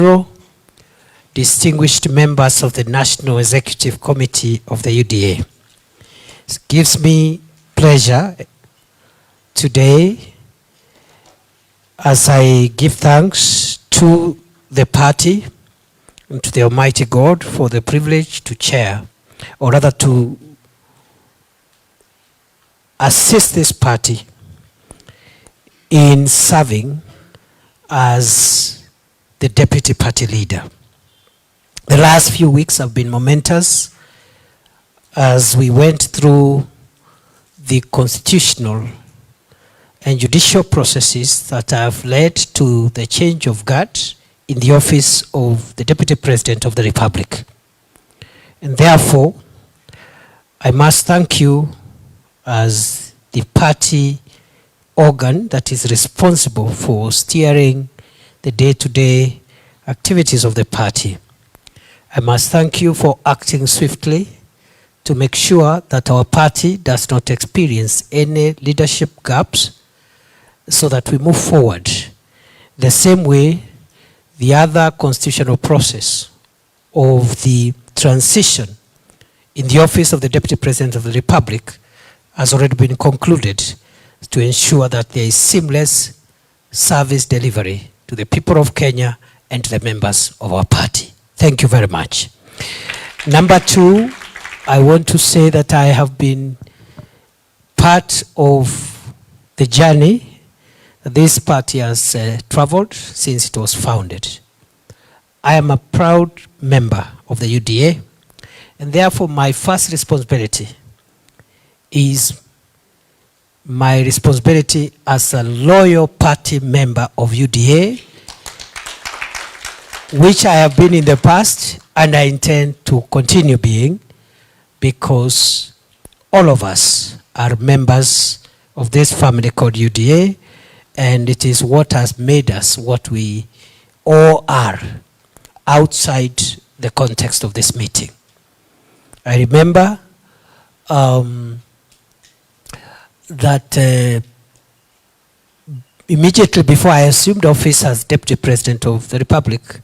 Nyoro, distinguished members of the National Executive Committee of the UDA. It gives me pleasure today as I give thanks to the party and to the Almighty God for the privilege to chair, or rather to assist this party in serving as the deputy party leader. The last few weeks have been momentous as we went through the constitutional and judicial processes that have led to the change of guard in the office of the Deputy President of the Republic. And therefore, I must thank you as the party organ that is responsible for steering the day-to-day activities of the party. I must thank you for acting swiftly to make sure that our party does not experience any leadership gaps so that we move forward the same way the other constitutional process of the transition in the office of the Deputy President of the Republic has already been concluded to ensure that there is seamless service delivery to the people of Kenya and to the members of our party. Thank you very much. Number two, I want to say that I have been part of the journey that this party has traveled since it was founded. I am a proud member of the UDA, and therefore my first responsibility is my responsibility as a loyal party member of UDA, which I have been in the past and I intend to continue being, because all of us are members of this family called UDA, and it is what has made us what we all are outside the context of this meeting. I remember that immediately before I assumed office as Deputy President of the Republic,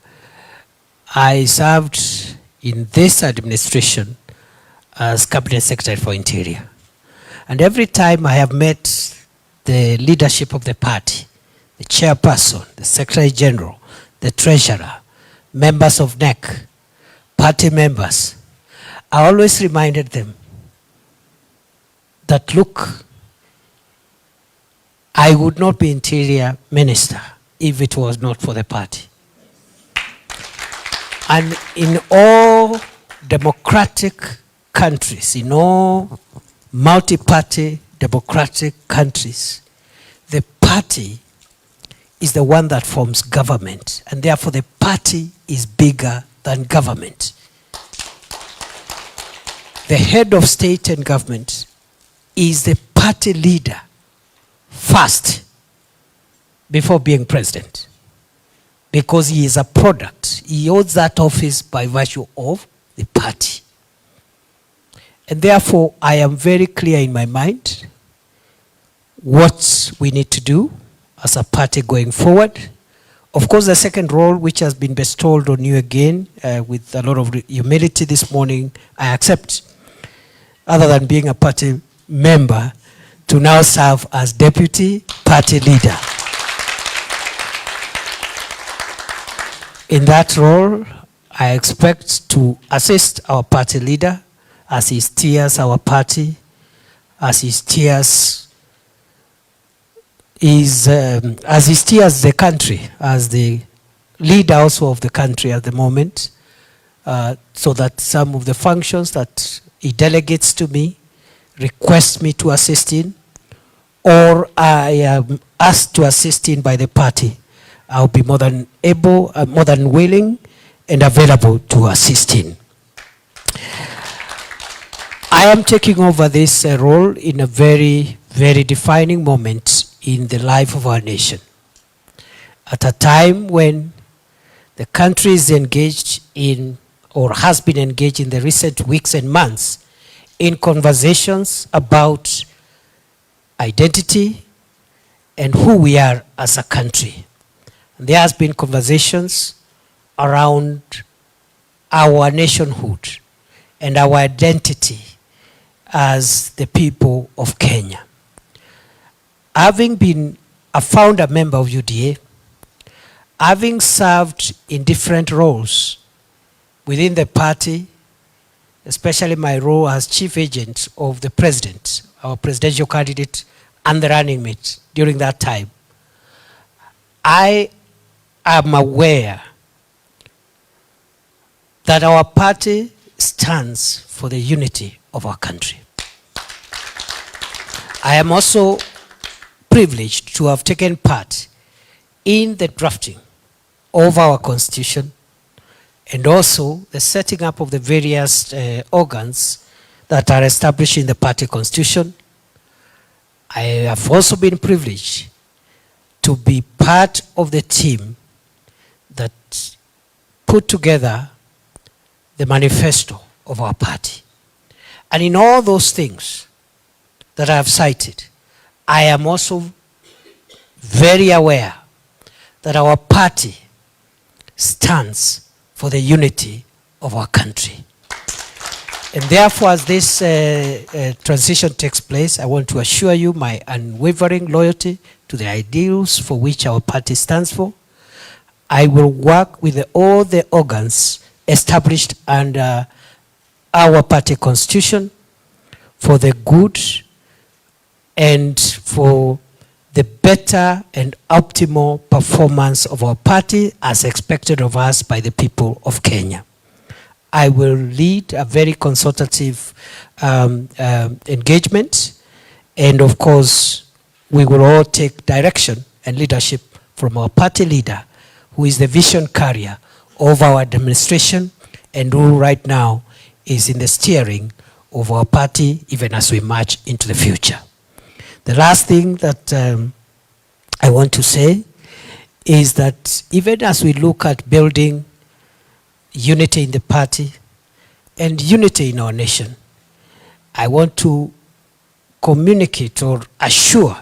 I served in this administration as Cabinet Secretary for Interior. And every time I have met the leadership of the party, the chairperson, the Secretary General, the Treasurer, members of NEC, party members, I always reminded them that, look, I would not be Interior Minister if it was not for the party. And in all democratic countries, in all multi-party democratic countries, the party is the one that forms government, and therefore the party is bigger than government. The head of state and government is the party leader first before being president, because he is a product. He holds that office by virtue of the party. And therefore, I am very clear in my mind what we need to do as a party going forward. Of course, the second role, which has been bestowed on you again with a lot of humility this morning, I accept, other than being a party member, to now serve as deputy party leader. In that role, I expect to assist our party leader as he steers our party, as he steers the country, as the leader also of the country at the moment, so that some of the functions that he delegates to me, requests me to assist in, or I am asked to assist in by the party, I'll be more than able, more than willing and available to assist in. I am taking over this role in a very, very defining moment in the life of our nation. At a time when the country is engaged in, or has been engaged in the recent weeks and months, in conversations about identity and who we are as a country. And there has been conversations around our nationhood and our identity as the people of Kenya. Having been a founder member of UDA, having served in different roles within the party, especially my role as chief agent of the president, our presidential candidate and the running mate during that time, I am aware that our party stands for the unity of our country. I am also privileged to have taken part in the drafting of our constitution and also the setting up of the various organs that are established in the party constitution. I have also been privileged to be part of the team that put together the manifesto of our party. And in all those things that I have cited, I am also very aware that our party stands for the unity of our country. And therefore, as this transition takes place, I want to assure you my unwavering loyalty to the ideals for which our party stands for. I will work with all the organs established under our party constitution for the good and for the better and optimal performance of our party as expected of us by the people of Kenya. I will lead a very consultative engagement, and of course we will all take direction and leadership from our party leader, who is the vision carrier of our administration and who right now is in the steering of our party even as we march into the future. The last thing that I want to say is that even as we look at building unity in the party and unity in our nation, I want to communicate or assure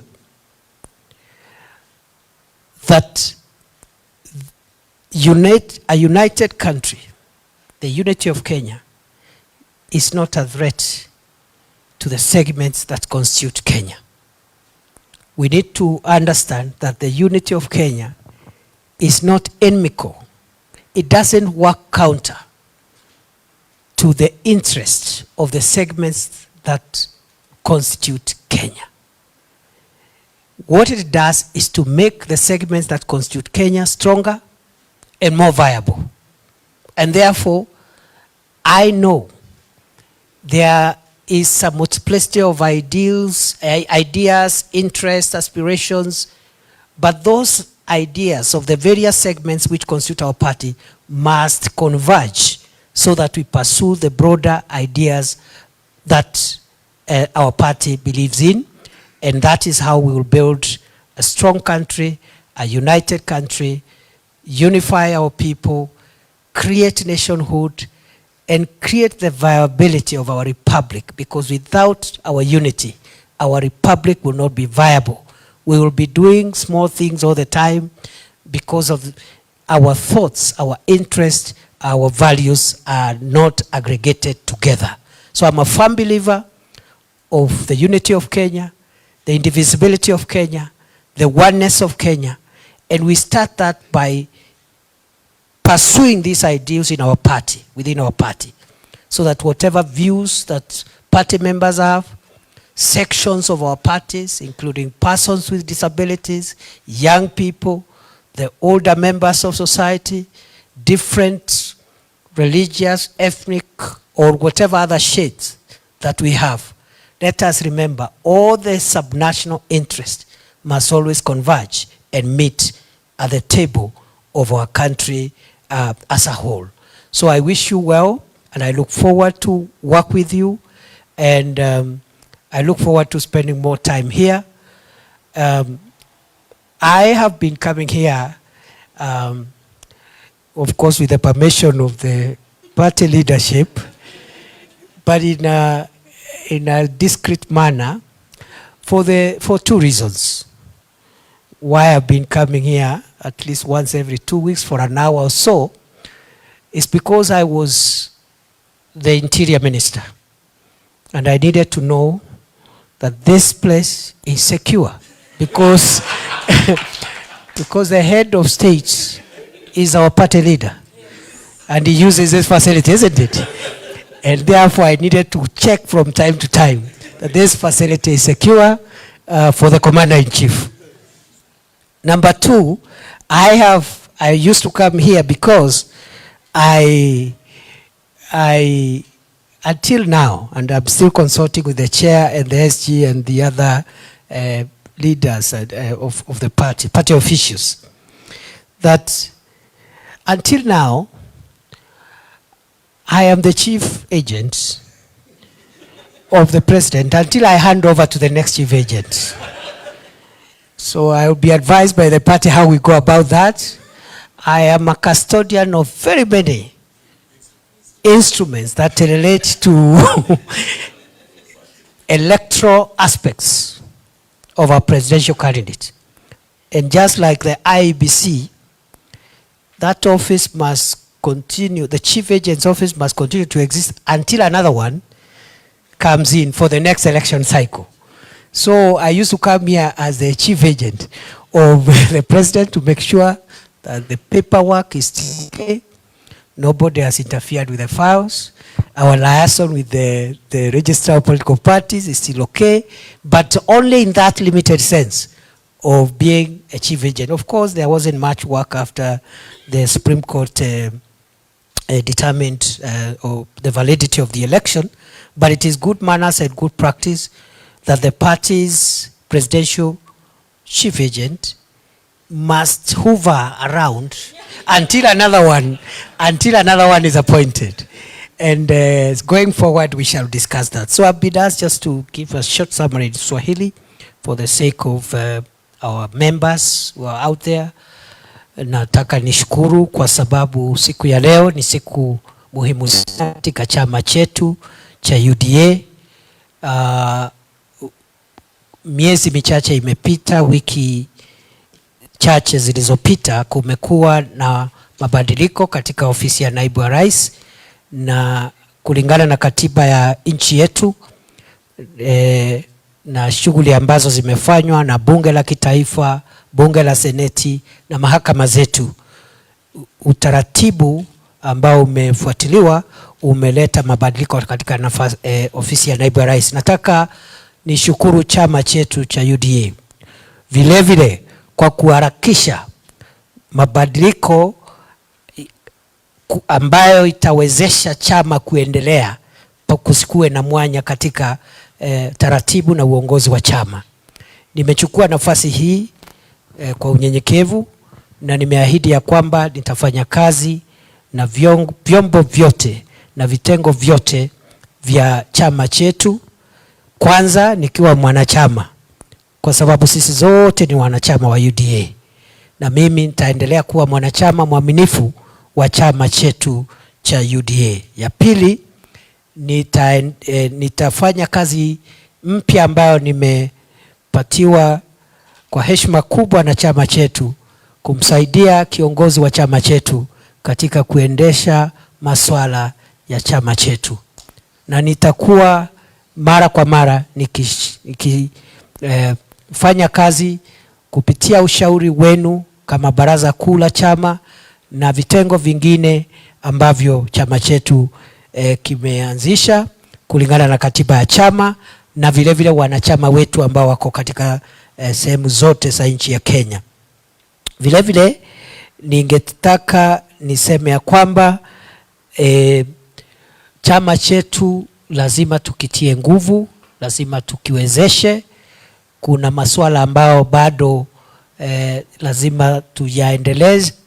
that a united country, the unity of Kenya, is not a threat to the segments that constitute Kenya. We need to understand that the unity of Kenya is not inimical. It doesn't work counter to the interests of the segments that constitute Kenya. What it does is to make the segments that constitute Kenya stronger and more viable. And therefore, I know there is a multiplicity of ideas, interests, aspirations, but those ideas of the various segments which constitute our party must converge so that we pursue the broader ideas that our party believes in, and that is how we will build a strong country, a united country, unify our people, create nationhood, and create the viability of our republic, because without our unity, our republic will not be viable. We will be doing small things all the time because of our thoughts, our interests, our values are not aggregated together. So I'm a firm believer of the unity of Kenya, the indivisibility of Kenya, the oneness of Kenya, and we start that by pursuing these ideals in our party, within our party, so that whatever views that party members have, sections of our parties, including persons with disabilities, young people, the older members of society, different religious, ethnic, or whatever other shades that we have, let us remember all the subnational interests must always converge and meet at the table of our country as a whole. So I wish you well, and I look forward to work with you, and I look forward to spending more time here. I have been coming here, of course, with the permission of the party leadership, but in a discreet manner, for two reasons. Why I've been coming here at least once every 2 weeks for an hour or so, is because I was the Interior Minister and I needed to know that this place is secure because, because the head of state is our party leader and he uses this facility, isn't it? And therefore I needed to check from time to time that this facility is secure for the Commander-in-Chief. Number two, I used to come here because until now, and I'm still consulting with the chair and the SG and the other leaders of the party officials, that until now, I am the chief agent of the president until I hand over to the next chief agent. So I will be advised by the party how we go about that. I am a custodian of very many instruments that relate to electoral aspects of our presidential candidate. And just like the IEBC, that office must continue, the chief agent's office must continue to exist until another one comes in for the next election cycle. So I used to come here as the chief agent of the president to make sure that the paperwork is still okay. Nobody has interfered with the files. Our liaison with the registrar of political parties is still okay, but only in that limited sense of being a chief agent. Of course, there wasn't much work after the Supreme Court determined or the validity of the election, but it is good manners and good practice that the party's presidential chief agent must hover around until another one is appointed. And going forward, we shall discuss that. So I've been asked just to give a short summary in Swahili for the sake of our members who are out there. Nataka nishukuru kwa sababu siku ya leo ni siku muhimu sana katika chama chetu cha UDA. Miezi michache imepita, wiki chache zilizopita, kumekuwa na mabadiliko katika ofisi ya naibu wa rais, na kulingana na katiba ya nchi yetu na shughuli ambazo zimefanywa na bunge la kitaifa, bunge la seneti na mahakama zetu, utaratibu ambao umefuatiliwa umeleta mabadiliko katika nafasi ofisi ya naibu wa rais. Nataka nishukuru chama chetu cha UDA vile vile kwa kuharakisha mabadiliko ambayo itawezesha chama kuendelea, kusikue na mwanya katika taratibu na uongozi wa chama. Nimechukua nafasi hii kwa unyenyekevu na nimeahidi ya kwamba nitafanya kazi na vyombo vyote na vitengo vyote vya chama chetu, kwanza nikiwa mwanachama, kwa sababu sisi zote ni wanachama wa UDA, na mimi nitaendelea kuwa mwanachama mwaminifu wa chama chetu cha UDA. Ya pili, nitafanya kazi mpya ambayo nimepatiwa kwa heshima kubwa na chama chetu, kumsaidia kiongozi wa chama chetu katika kuendesha masuala ya chama chetu, na nitakuwa mara kwa mara nikifanya kazi kupitia ushauri wenu kama baraza kuu la chama na vitengo vingine ambavyo chama chetu kimeanzisha kulingana na katiba ya chama, na vile vile wanachama wetu ambao wako katika sehemu zote za nchi ya Kenya. Vile vile ningetaka niseme ya kwamba chama chetu lazima tukitie nguvu, lazima tukiwezeshe. Kuna masuala ambao bado lazima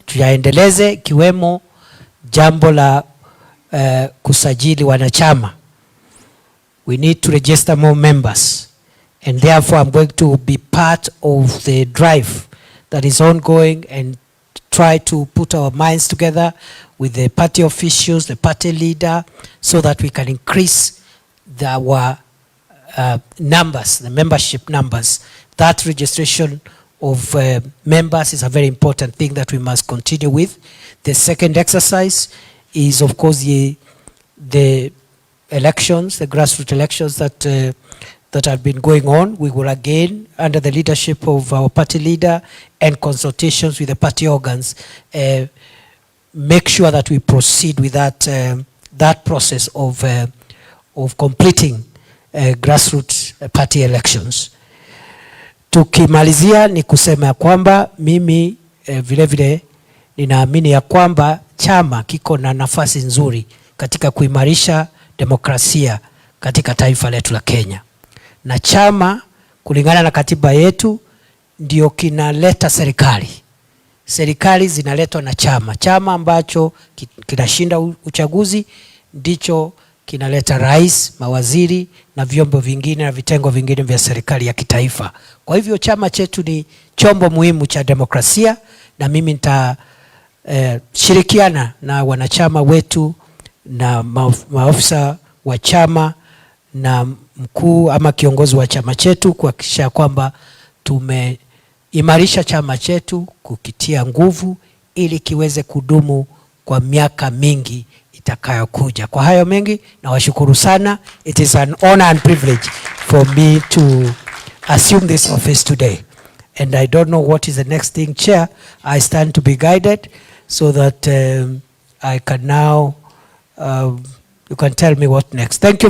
tuyaendeleze, ikiwemo jambo la kusajili wanachama. We need to register more members, and therefore I'm going to be part of the drive that is ongoing and try to put our minds together with the party officials, the party leader, so that we can increase our numbers, the membership numbers. That registration of members is a very important thing that we must continue with. The second exercise is of course the elections, the grassroots elections that have been going on. We will again, under the leadership of our party leader and consultations with the party organs, make sure that we proceed with that process of completing grassroots party elections. Tukimalizia ni kusema ya kwamba mimi vile vile ninaamini ya kwamba chama kiko na nafasi nzuri katika kuimarisha demokrasia katika taifa letu la Kenya. Na chama kulingana na katiba yetu ndio kinaleta serikali. Serikali zinaletwa na chama. Chama ambacho kinashinda uchaguzi ndicho kinaleta rais, mawaziri na vyombo vingine na vitengo vingine vya serikali ya kitaifa. Kwa hivyo chama chetu ni chombo muhimu cha demokrasia, na mimi shirikiana na wanachama wetu na maafisa wa chama na mkuu ama kiongozi wa chama chetu kuhakikisha kwamba tumeimarisha chama chetu, kukitia nguvu ili kiweze kudumu kwa miaka mingi itakayokuja. Kwa hayo mengi na washukuru sana. It is an honor and privilege for me to assume this office today. And I don't know what is the next thing, Chair. I stand to be guided so that I can now, you can tell me what next. Thank you.